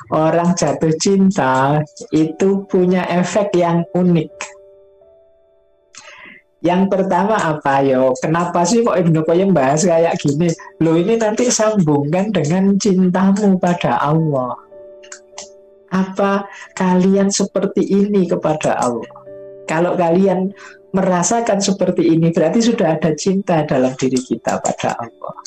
Orang jatuh cinta itu punya efek yang unik. Yang pertama apa yo? Kenapa sih kok Ibnu Qayyim bahas kayak gini? Loh ini nanti sambungkan dengan cintamu pada Allah. Apa kalian seperti ini kepada Allah? Kalau kalian merasakan seperti ini, berarti sudah ada cinta dalam diri kita pada Allah.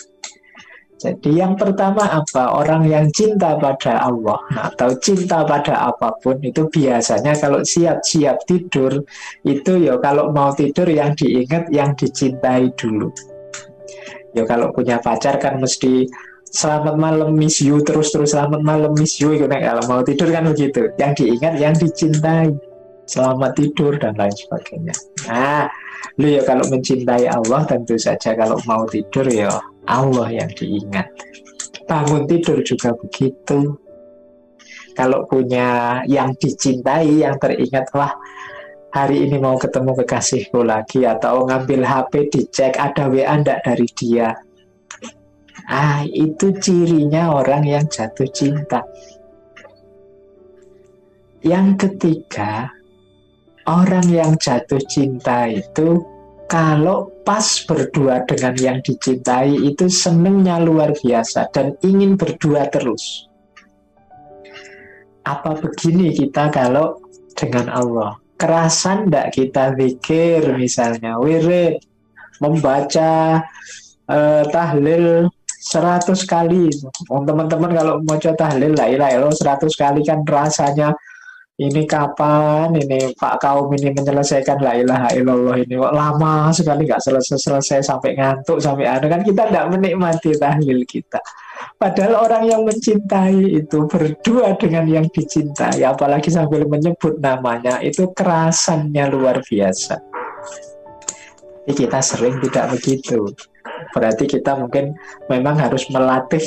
Jadi yang pertama apa? Orang yang cinta pada Allah atau cinta pada apapun itu biasanya kalau siap-siap tidur itu ya kalau mau tidur yang diingat yang dicintai dulu. Ya kalau punya pacar kan mesti selamat malam miss you terus selamat malam miss you itu kalau mau tidur kan begitu. Yang diingat yang dicintai. Selamat tidur dan lain sebagainya. Nah, lu ya kalau mencintai Allah tentu saja kalau mau tidur ya Allah yang diingat. Bangun tidur juga begitu. Kalau punya yang dicintai, yang teringat, wah hari ini mau ketemu kekasihku lagi, atau ngambil HP dicek ada WA enggak dari dia. Itu cirinya orang yang jatuh cinta. Yang ketiga, orang yang jatuh cinta itu kalau pas berdua dengan yang dicintai itu senengnya luar biasa dan ingin berdua terus. Apa begini kita kalau dengan Allah? Kerasan enggak kita zikir misalnya, wirid, membaca tahlil 100 kali. Teman-teman kalau mau tahlil la ilaha illallah 100 kali kan rasanya ini kapan ini Pak kaum ini menyelesaikan la ilaha illallah ini kok lama sekali nggak selesai sampai ngantuk sampai kan kita tidak menikmati tahlil kita. Padahal orang yang mencintai itu berdua dengan yang dicintai apalagi sambil menyebut namanya itu kerasannya luar biasa. Jadi kita sering tidak begitu. Berarti kita mungkin memang harus melatih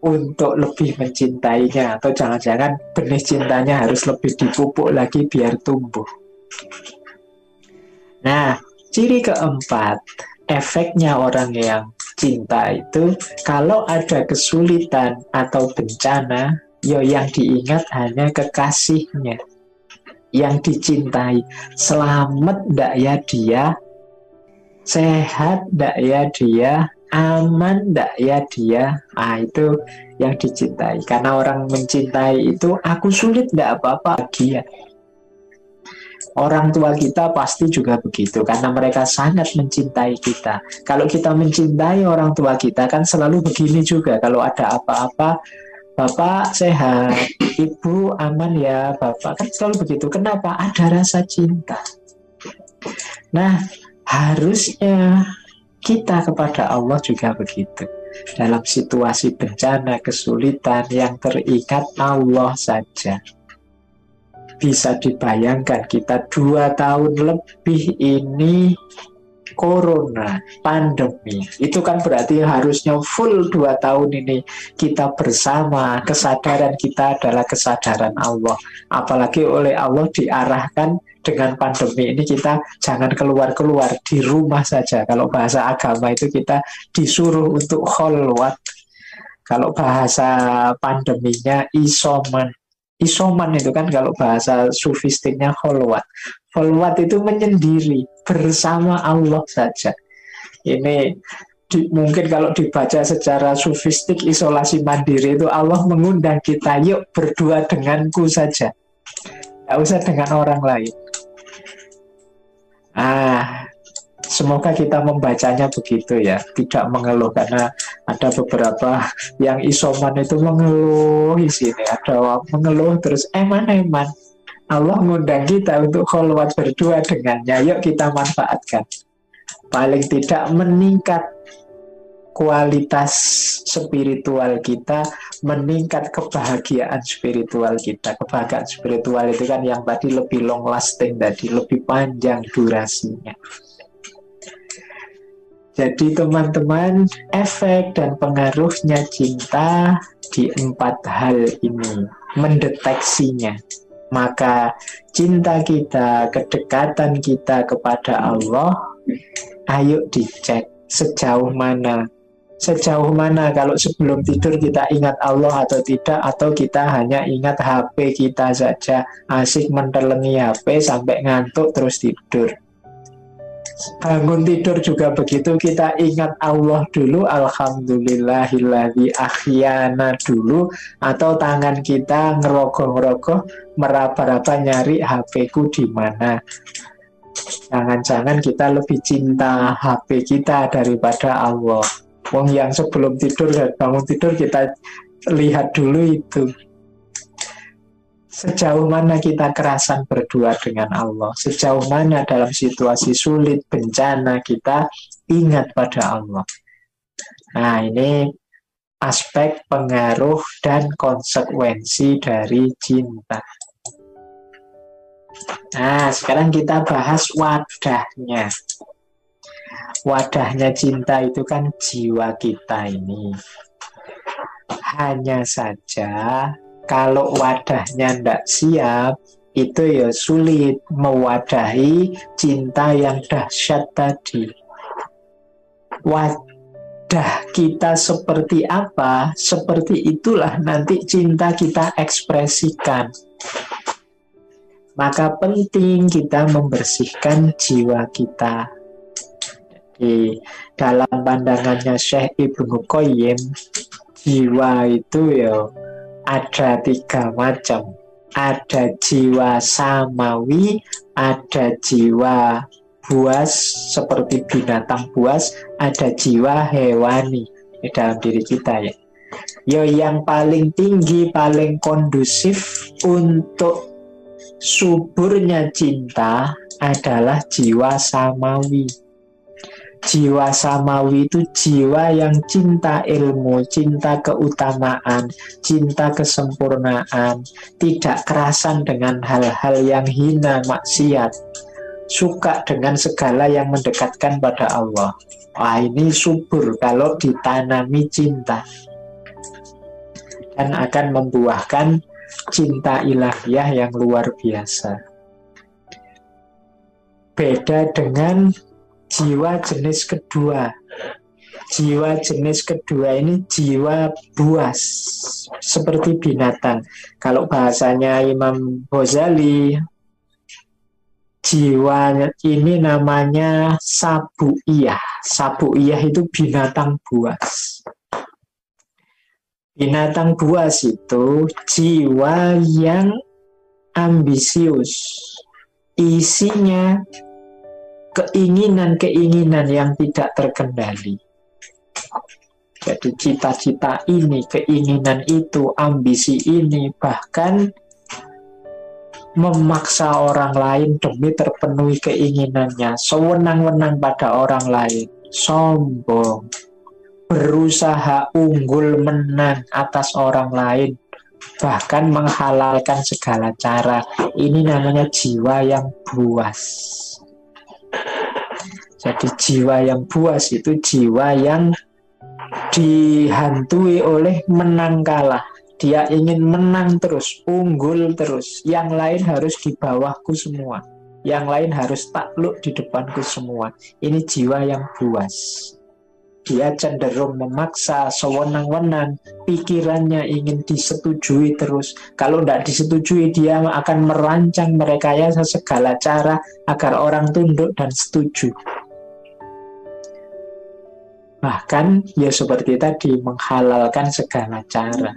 untuk lebih mencintainya, atau jangan-jangan benih cintanya harus lebih dipupuk lagi biar tumbuh. Nah, ciri keempat, efeknya orang yang cinta itu kalau ada kesulitan atau bencana, yang diingat hanya kekasihnya, yang dicintai. Selamat ndak ya dia? Sehat ndak ya dia? Aman ndak ya dia? Itu yang dicintai. Karena orang mencintai itu, aku sulit ndak apa-apa dia. Orang tua kita pasti juga begitu, karena mereka sangat mencintai kita. Kalau kita mencintai orang tua kita kan selalu begini juga. Kalau ada apa-apa, Bapak sehat, Ibu aman ya Bapak, kan selalu begitu. Kenapa? Ada rasa cinta. Nah, harusnya kita kepada Allah juga begitu. Dalam situasi bencana, kesulitan, yang teringat Allah saja. Bisa dibayangkan kita 2 tahun lebih ini Corona, pandemi. Itu kan berarti harusnya full 2 tahun ini kita bersama. Kesadaran kita adalah kesadaran Allah. Apalagi oleh Allah diarahkan dengan pandemi ini kita jangan keluar-keluar, di rumah saja. Kalau bahasa agama itu kita disuruh untuk kholwat. Kalau bahasa pandeminya isoman. Isoman itu kan kalau bahasa sufistiknya kholwat. Kholwat itu menyendiri bersama Allah saja. Ini mungkin kalau dibaca secara sufistik isolasi mandiri itu Allah mengundang kita, yuk berdua denganku saja. Tidak usah dengan orang lain. Semoga kita membacanya begitu ya, tidak mengeluh, karena ada beberapa yang isoman itu mengeluh di sini, ada mengeluh terus eman-eman. Allah mengundang kita untuk kholwat berdua dengannya, yuk kita manfaatkan. Paling tidak meningkat kualitas spiritual kita, meningkat kebahagiaan spiritual kita. Kebahagiaan spiritual itu kan yang tadi lebih long lasting, tadi lebih panjang durasinya. Jadi teman-teman, efek dan pengaruhnya cinta di 4 hal ini, mendeteksinya. Maka cinta kita, kedekatan kita kepada Allah, ayo dicek sejauh mana Sejauh mana kalau sebelum tidur kita ingat Allah atau tidak, atau kita hanya ingat HP kita saja, asik mentelengi HP sampai ngantuk terus tidur. Bangun tidur juga begitu, kita ingat Allah dulu, alhamdulillahilladzi ahyana dulu, atau tangan kita ngerogoh-ngerogoh meraba-raba nyari HP-ku di mana. Jangan-jangan kita lebih cinta HP kita daripada Allah. Wong yang sebelum tidur dan bangun tidur kita lihat dulu itu. Sejauh mana kita kerasan berdua dengan Allah, sejauh mana dalam situasi sulit, bencana kita ingat pada Allah. Nah, ini aspek pengaruh dan konsekuensi dari cinta. Nah, sekarang kita bahas wadahnya. Wadahnya cinta itu kan jiwa kita ini. Hanya saja kalau wadahnya tidak siap, itu ya sulit mewadahi cinta yang dahsyat tadi. Wadah kita seperti apa, seperti itulah nanti cinta kita ekspresikan. Maka penting kita membersihkan jiwa kita. Di dalam pandangannya Syekh Ibnu Qayyim, jiwa itu ya ada 3 macam. Ada jiwa samawi, ada jiwa buas seperti binatang buas, ada jiwa hewani di dalam diri kita ya. Yang paling tinggi, paling kondusif untuk suburnya cinta adalah jiwa samawi. Jiwa samawi itu jiwa yang cinta ilmu, cinta keutamaan, cinta kesempurnaan, tidak kerasan dengan hal-hal yang hina, maksiat, suka dengan segala yang mendekatkan pada Allah. Wah, ini subur kalau ditanami cinta, dan akan membuahkan cinta ilahiyah yang luar biasa. Beda dengan jiwa jenis kedua. Jiwa jenis kedua ini jiwa buas, seperti binatang. Kalau bahasanya Imam Ghazali, jiwa ini namanya sabu'iyah. Sabu'iyah itu binatang buas. Binatang buas itu jiwa yang ambisius. Isinya keinginan-keinginan yang tidak terkendali. Jadi cita-cita ini, keinginan itu, ambisi ini, bahkan memaksa orang lain demi terpenuhi keinginannya, sewenang-wenang pada orang lain, sombong, berusaha unggul menang atas orang lain, bahkan menghalalkan segala cara. Ini namanya jiwa yang buas. Jadi jiwa yang buas itu jiwa yang dihantui oleh menang kalah. Dia ingin menang terus, unggul terus. Yang lain harus di bawahku semua. Yang lain harus takluk di depanku semua. Ini jiwa yang buas. Dia cenderung memaksa, sewenang-wenang. Pikirannya ingin disetujui terus. Kalau tidak disetujui, dia akan merancang, merekayasa segala cara agar orang tunduk dan setuju. Bahkan ya seperti tadi, menghalalkan segala cara.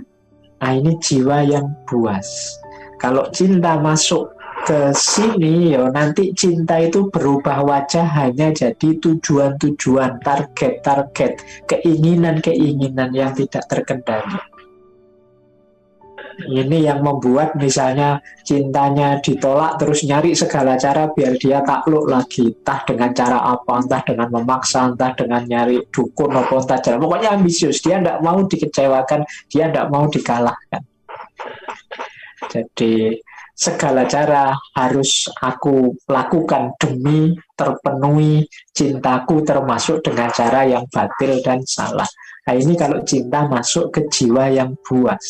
Nah, ini jiwa yang buas. Kalau cinta masuk ke sini, ya nanti cinta itu berubah wajah hanya jadi tujuan-tujuan, target-target, keinginan-keinginan yang tidak terkendali. Ini yang membuat misalnya cintanya ditolak, terus nyari segala cara biar dia takluk lagi, entah dengan cara apa, entah dengan memaksa, entah dengan nyari dukun, entah jalan. Pokoknya ambisius, dia tidak mau dikecewakan, dia tidak mau dikalahkan. Jadi segala cara harus aku lakukan demi terpenuhi cintaku, termasuk dengan cara yang batil dan salah. Nah, ini kalau cinta masuk ke jiwa yang buas.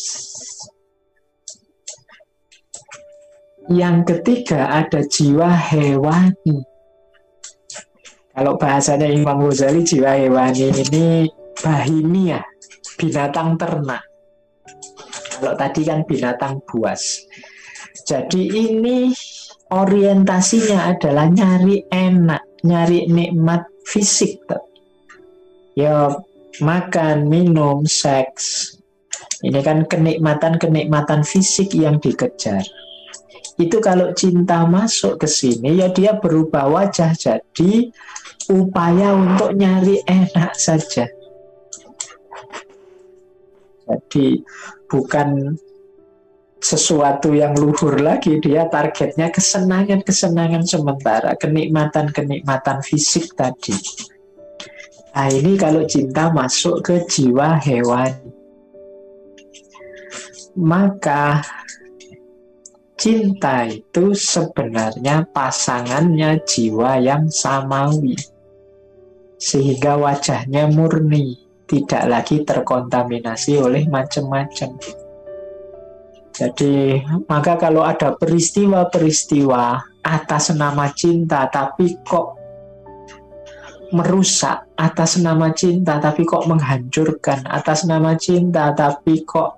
Yang ketiga ada jiwa hewani. Kalau bahasanya Imam Ghazali, jiwa hewani ini bahimia, binatang ternak. Kalau tadi kan binatang buas. Jadi ini orientasinya adalah nyari enak, nyari nikmat fisik. Ya makan, minum, seks. Ini kan kenikmatan-kenikmatan fisik yang dikejar. Itu kalau cinta masuk ke sini, ya dia berubah wajah jadi upaya untuk nyari enak saja. Jadi bukan sesuatu yang luhur lagi, dia targetnya kesenangan-kesenangan sementara, kenikmatan-kenikmatan fisik tadi. Nah ini kalau cinta masuk ke jiwa hewani, maka cinta itu sebenarnya pasangannya jiwa yang samawi, sehingga wajahnya murni, tidak lagi terkontaminasi oleh macam-macam. Jadi, maka kalau ada peristiwa-peristiwa atas nama cinta, tapi kok merusak, atas nama cinta, tapi kok menghancurkan, atas nama cinta, tapi kok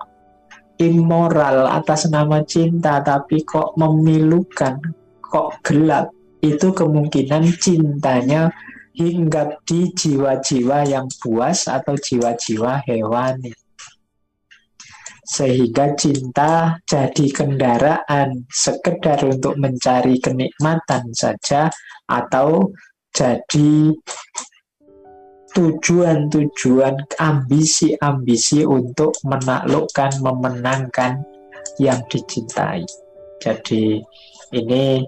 immoral, atas nama cinta, tapi kok memilukan, kok gelap, itu kemungkinan cintanya hinggap di jiwa-jiwa yang buas atau jiwa-jiwa hewani. Sehingga cinta jadi kendaraan sekedar untuk mencari kenikmatan saja, atau jadi tujuan-tujuan, ambisi-ambisi untuk menaklukkan, memenangkan yang dicintai. Jadi ini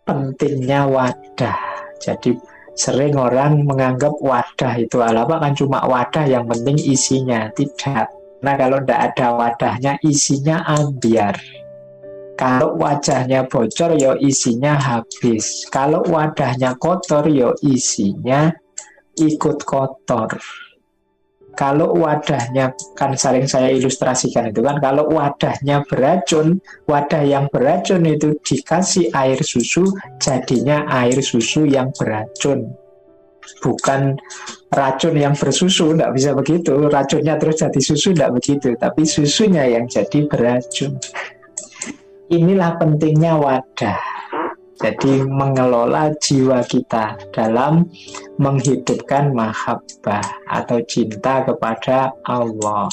pentingnya wadah. Jadi sering orang menganggap wadah itu apa kan cuma wadah yang penting isinya. Tidak. Nah kalau tidak ada wadahnya, isinya ambiar. Kalau wajahnya bocor, ya isinya habis. Kalau wadahnya kotor, ya isinya ikut kotor. Kalau wadahnya, kan sering saya ilustrasikan itu kan, kalau wadahnya beracun, wadah yang beracun itu dikasih air susu, jadinya air susu yang beracun. Bukan racun yang bersusu, tidak bisa begitu. Racunnya terus jadi susu, tidak begitu. Tapi susunya yang jadi beracun. Inilah pentingnya wadah. Jadi mengelola jiwa kita dalam menghidupkan mahabbah atau cinta kepada Allah.